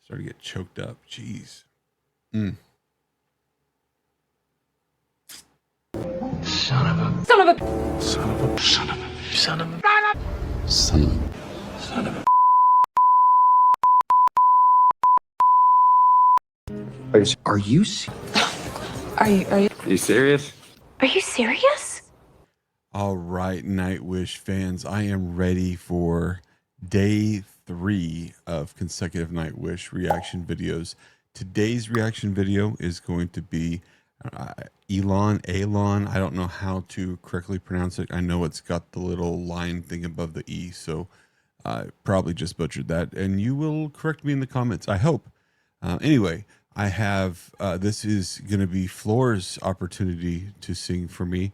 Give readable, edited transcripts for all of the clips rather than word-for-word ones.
Started to get choked up. Jeez. Son of a. Son of a. Son of a. Son of a. Son of a. Son of a. Son of a. Are you You serious? Are you serious? All right, Nightwish fans, I am ready for day 3 of consecutive Nightwish reaction videos. Today's reaction video is going to be Elan. I don't know how to correctly pronounce it. I know it's got the little line thing above the E, so I probably just butchered that. And you will correct me in the comments, I hope. Anyway, I have, this is going to be Floor's opportunity to sing for me.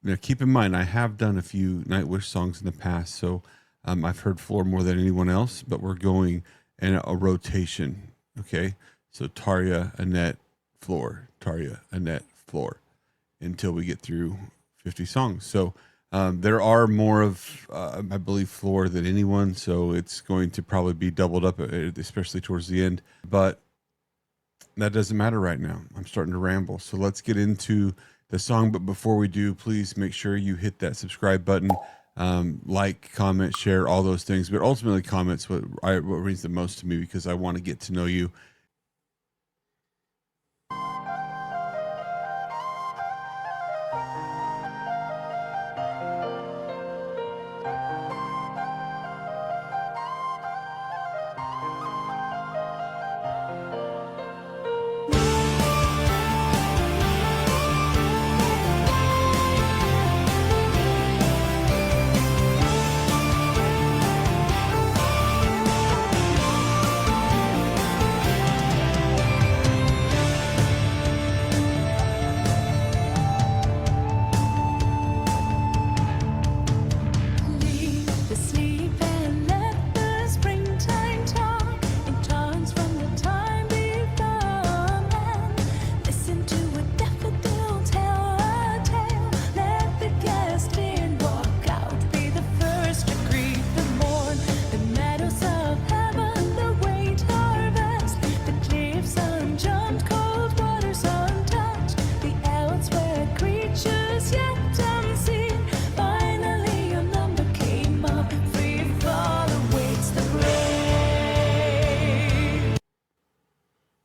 Now keep in mind, I have done a few Nightwish songs in the past, so I've heard Floor more than anyone else, but we're going in a rotation, okay? So Tarja, Annette, Floor, Tarja, Annette, Floor, until we get through 50 songs. So there are more of, I believe, Floor than anyone, so it's going to probably be doubled up, especially towards the end, but that doesn't matter right now. I'm starting to ramble, so let's get into the song. But before we do, please make sure you hit that subscribe button, like, comment, share, all those things. But ultimately, comments what means the most to me, because I want to get to know you.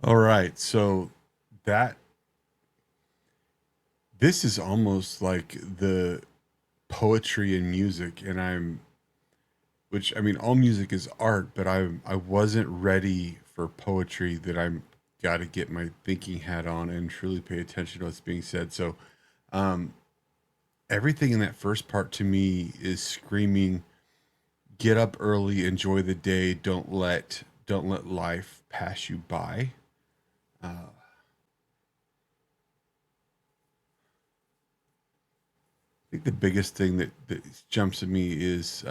All right, so this is almost like the poetry in music, and which, I mean, all music is art, but I wasn't ready for poetry that I'm got to get my thinking hat on and truly pay attention to what's being said. So everything in that first part to me is screaming, get up early, enjoy the day, don't let life pass you by. I think the biggest thing that jumps at me is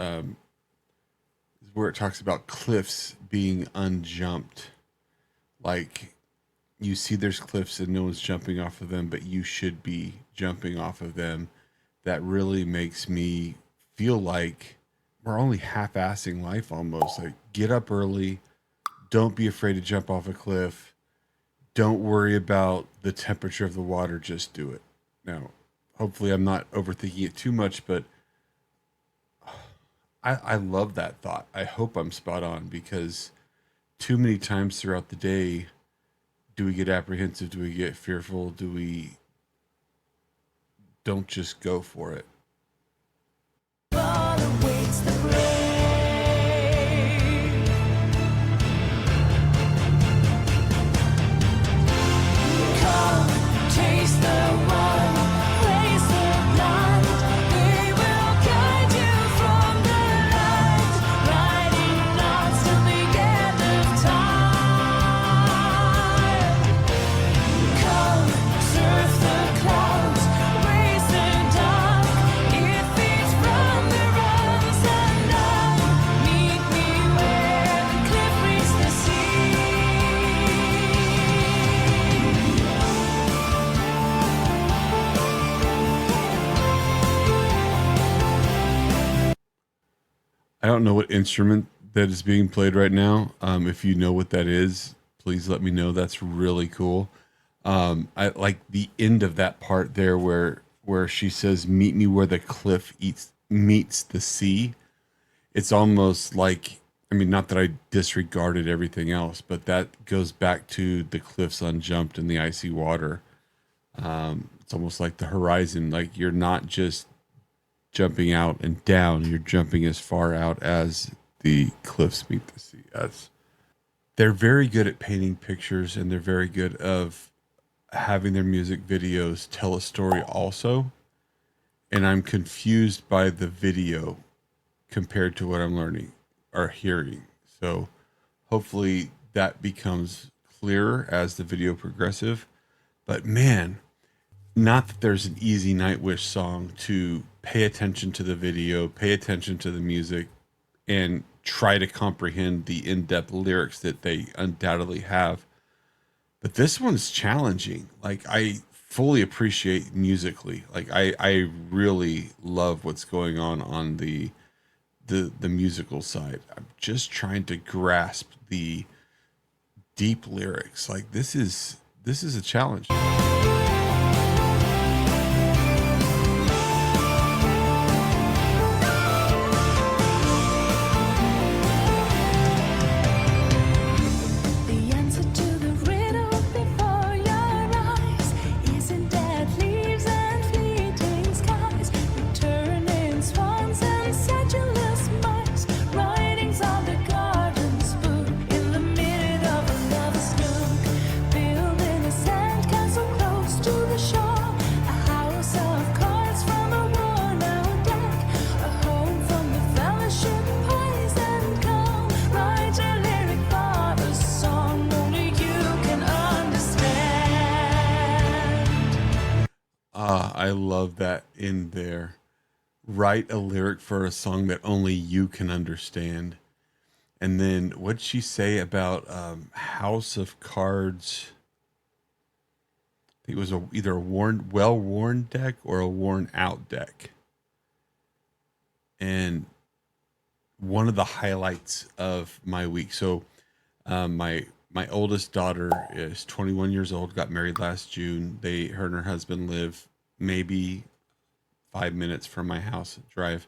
where it talks about cliffs being unjumped. Like, you see there's cliffs and no one's jumping off of them, but you should be jumping off of them. That really makes me feel like we're only half-assing life almost. Like, get up early, don't be afraid to jump off a cliff. Don't worry about the temperature of the water, just do it. Now, hopefully I'm not overthinking it too much, but I love that thought. I hope I'm spot on, because too many times throughout the day, do we get apprehensive? Do we get fearful? Do we don't just go for it? I don't know what instrument that is being played right now. If you know what that is, please let me know. That's really cool. I like the end of that part there where she says, "Meet me where the cliff meets the sea." It's almost like, I mean, not that I disregarded everything else, but that goes back to the cliffs unjumped in the icy water. It's almost like the horizon. Like you're not just jumping out and down; you're jumping as far out as the cliffs meet the sea. They're very good at painting pictures, and they're very good of having their music videos tell a story also. And I'm confused by the video compared to what I'm learning or hearing. So hopefully that becomes clearer as the video progressive. But man, not that there's an easy Nightwish song to pay attention to the video, pay attention to the music, and try to comprehend the in-depth lyrics that they undoubtedly have. But this one's challenging. Like I fully appreciate musically. Like I really love what's going on the musical side. I'm just trying to grasp the deep lyrics. Like this is a challenge. The answer to the riddle before your eyes isn't dead leaves and fleeting skies, returning swans and sedulous mice, writings on the garden spook in the middle of a lover's nook, building a sandcastle close to the shore, a house of cards from a worn-out deck, a home from the fellowship, poison calm, write a lyric for the song only you can understand. I love that in there. Write a lyric for a song that only you can understand. And then what'd she say about House of Cards? I think it was either a well-worn deck or a worn-out deck. And one of the highlights of my week. So, my oldest daughter is 21 years old. Got married last June. Her and her husband live maybe 5 minutes from my house drive.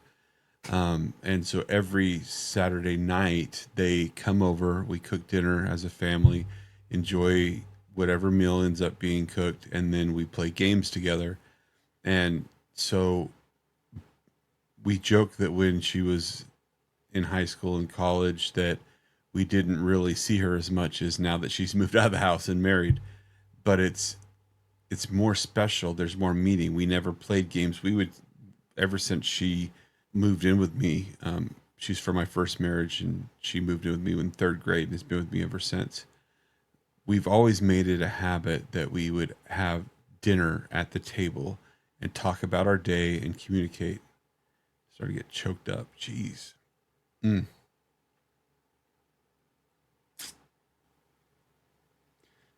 And so every Saturday night they come over. We cook dinner as a family, enjoy whatever meal ends up being cooked, and then we play games together. And so we joke that when she was in high school and college that we didn't really see her as much as now that she's moved out of the house and married. But it's more special. There's more meaning. We never played games. We would, ever since she moved in with me. She's from my first marriage, and she moved in with me in third grade and has been with me ever since. We've always made it a habit that we would have dinner at the table and talk about our day and communicate. Started to get choked up. Jeez. Mm.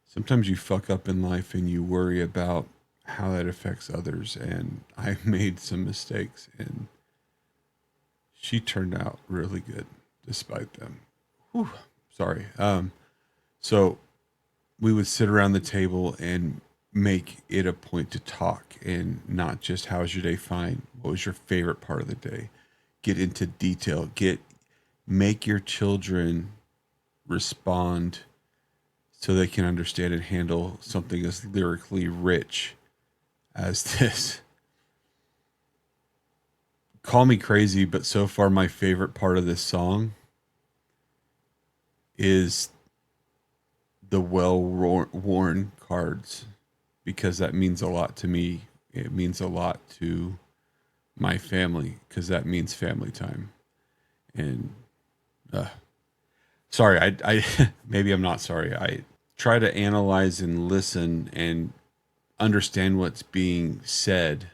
Sometimes you fuck up in life and you worry about how that affects others. And I made some mistakes, and she turned out really good despite them. Whew, sorry. So we would sit around the table and make it a point to talk, and not just how was your day fine. What was your favorite part of the day? Get into detail. Make your children respond so they can understand and handle something as lyrically rich as this. Call me crazy, but so far my favorite part of this song is the well-worn cards, because that means a lot to me. It means a lot to my family, because that means family time. And sorry, I maybe I'm not sorry. I try to analyze and listen and understand what's being said.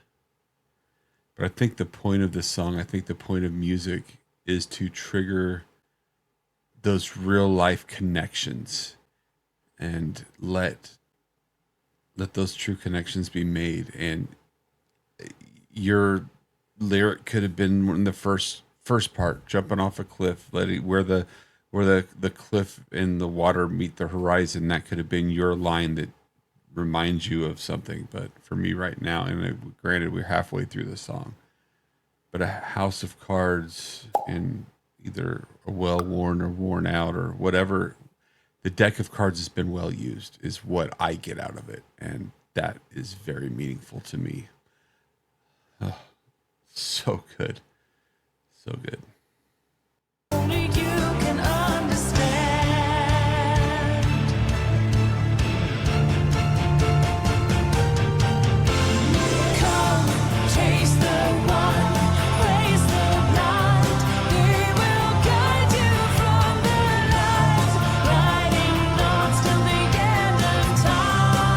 But I think the point of this song, I think the point of music is to trigger those real life connections and let those true connections be made. And your lyric could have been one of the first first part, jumping off a cliff, letting where the cliff and the water meet the horizon. That could have been your line that reminds you of something. But for me right now, and granted, we're halfway through the song, but a house of cards and either a well worn or worn out or whatever, the deck of cards has been well used is what I get out of it, and that is very meaningful to me. Oh, so good, so good. Only you can understand. Come, chase the one, praise the blind. They will guide you from the light, riding on till the end of time.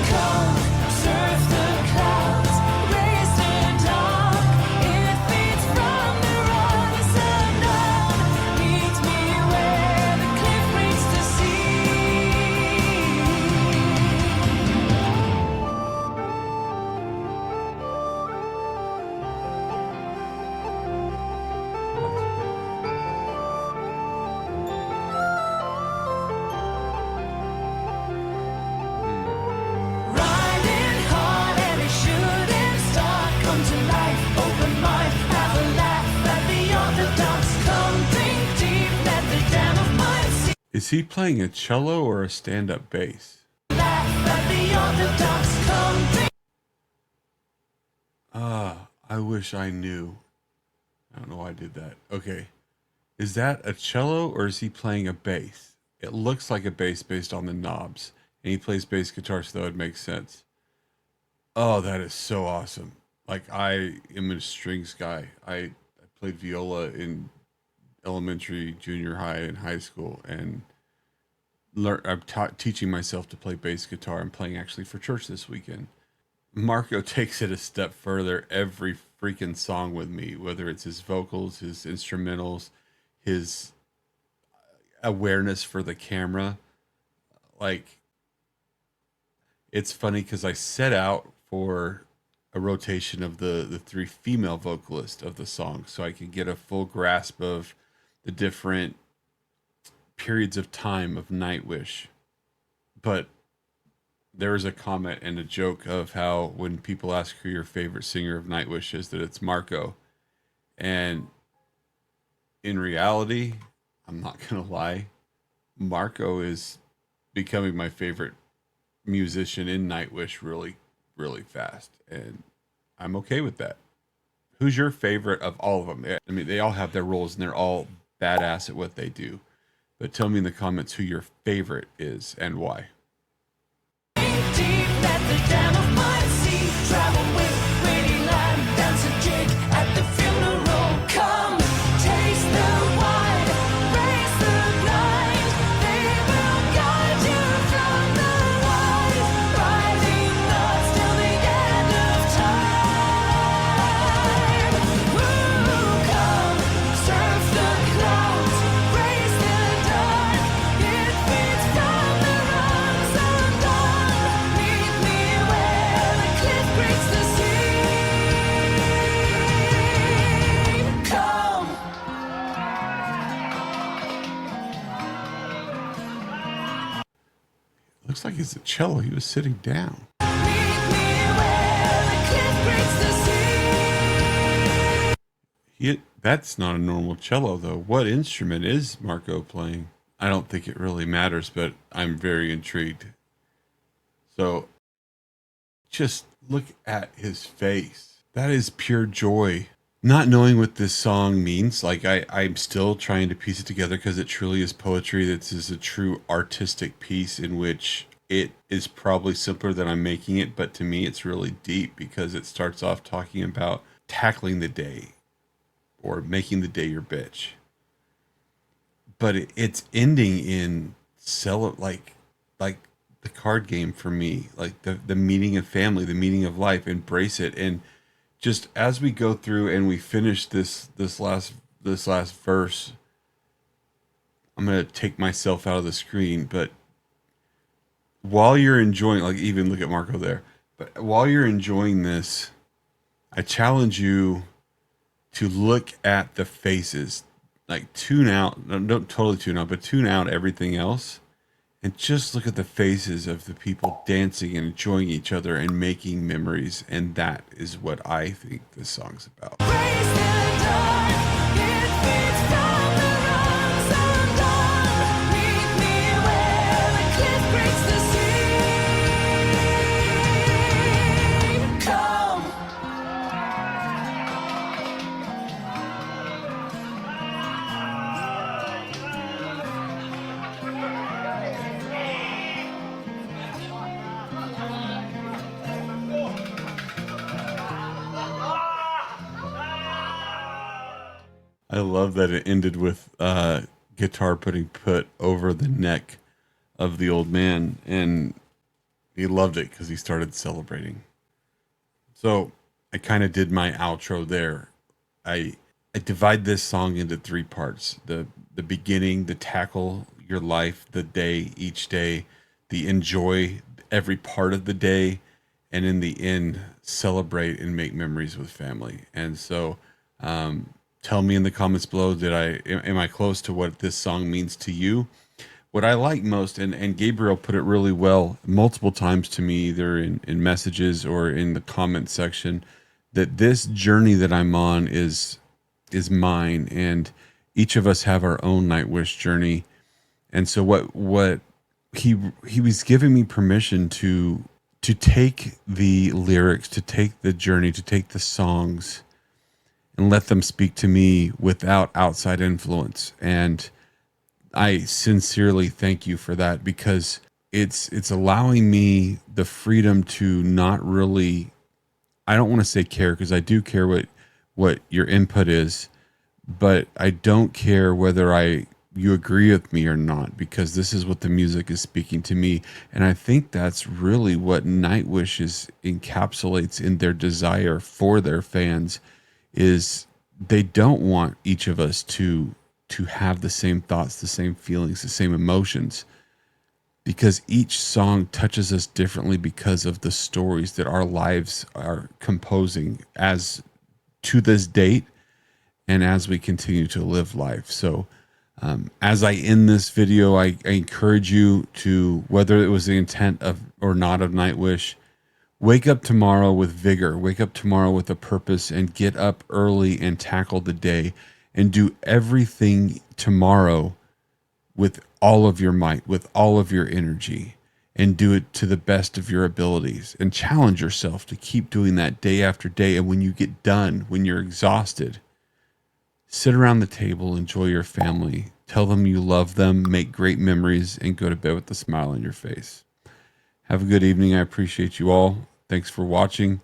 Come, surf the clouds, race the dark. It feeds from the rise unknown. Meet me where the cliff breaks the sea. Riding hard and it shouldn't start. Come to life, open mind, have a laugh at the orthodox. Come think deep, let the dam of mind see. Is he playing a cello or a stand-up bass? Laugh at the orthodox. Come think. I wish I knew. I don't know why I did that. Okay. Is that a cello or is he playing a bass? It looks like a bass based on the knobs. And he plays bass guitar, so that would make sense. Oh, that is so awesome. Like, I am a strings guy. I played viola in elementary, junior high, and high school. And I'm teaching myself to play bass guitar. I'm playing actually for church this weekend. Marco takes it a step further every freaking song with me, whether it's his vocals, his instrumentals, his awareness for the camera. Like, it's funny because I set out for a rotation of the three female vocalists of the song so I could get a full grasp of the different periods of time of Nightwish. But there was a comment and a joke of how when people ask who your favorite singer of Nightwish is, that it's Marco. And in reality, I'm not going to lie, Marco is becoming my favorite musician in Nightwish really, really fast. And I'm okay with that. Who's your favorite of all of them? I mean, they all have their roles and they're all badass at what they do. But tell me in the comments who your favorite is and why. Deep, let the dam of mind see. Travel with pretty land, dance a jig at the funeral. Come, taste the wine, raise the blind. They will guide you from the light, riding us till the end of time. Come, surf the clouds, raise the dark. It feeds from the runs undone. Meet me where the cliff breaks the sea. Come. Looks like it's a cello. He was sitting down. Meet me where the cliff breaks the sea. That's not a normal cello, though. What instrument is Marco playing? I don't think it really matters, but I'm very intrigued. So, just look at his face. That is pure joy. Not knowing what this song means, like I'm still trying to piece it together because it truly is poetry. This is a true artistic piece in which it is probably simpler than I'm making it, but to me it's really deep because it starts off talking about tackling the day or making the day your bitch. But it's ending in like the card game for me, like the meaning of family, the meaning of life, embrace it. And just as we go through and we finish this last verse, I'm gonna take myself out of the screen, but while you're enjoying, like, even look at Marco there, but while you're enjoying this, I challenge you to look at the faces, like tune out, no, don't totally tune out, but tune out everything else and just look at the faces of the people dancing and enjoying each other and making memories. And that is what I think this song's about. Praise the dark, it feeds from the rocks undone. Meet me where the cliff breaks the sea. Come. I love that it ended with guitar putting put over the neck of the old man, and he loved it because he started celebrating. So I kind of did my outro there. I divide this song into three parts: the beginning, the tackle your life, the day, each day, the enjoy every part of the day, and in the end, celebrate and make memories with family. And so, tell me in the comments below, am I close to what this song means to you? What I like most, and Gabriel put it really well multiple times to me, either in messages or in the comment section, that this journey that I'm on is mine, and each of us have our own Nightwish journey. And so what he was giving me permission to take the lyrics, to take the journey, to take the songs and let them speak to me without outside influence. And I sincerely thank you for that, because it's allowing me the freedom to not really, I don't want to say care, because I do care what your input is, but I don't care whether you agree with me or not, because this is what the music is speaking to me. And I think that's really what Nightwish encapsulates in their desire for their fans, is they don't want each of us to have the same thoughts, the same feelings, the same emotions, because each song touches us differently because of the stories that our lives are composing as to this date and as we continue to live life. So as I end this video, I encourage you to, whether it was the intent of or not of Nightwish, wake up tomorrow with vigor, wake up tomorrow with a purpose, and get up early and tackle the day and do everything tomorrow with all of your might, with all of your energy, and do it to the best of your abilities, and challenge yourself to keep doing that day after day. And when you get done, when you're exhausted, sit around the table, enjoy your family, tell them you love them, make great memories, and go to bed with a smile on your face. Have a good evening. I appreciate you all. Thanks for watching.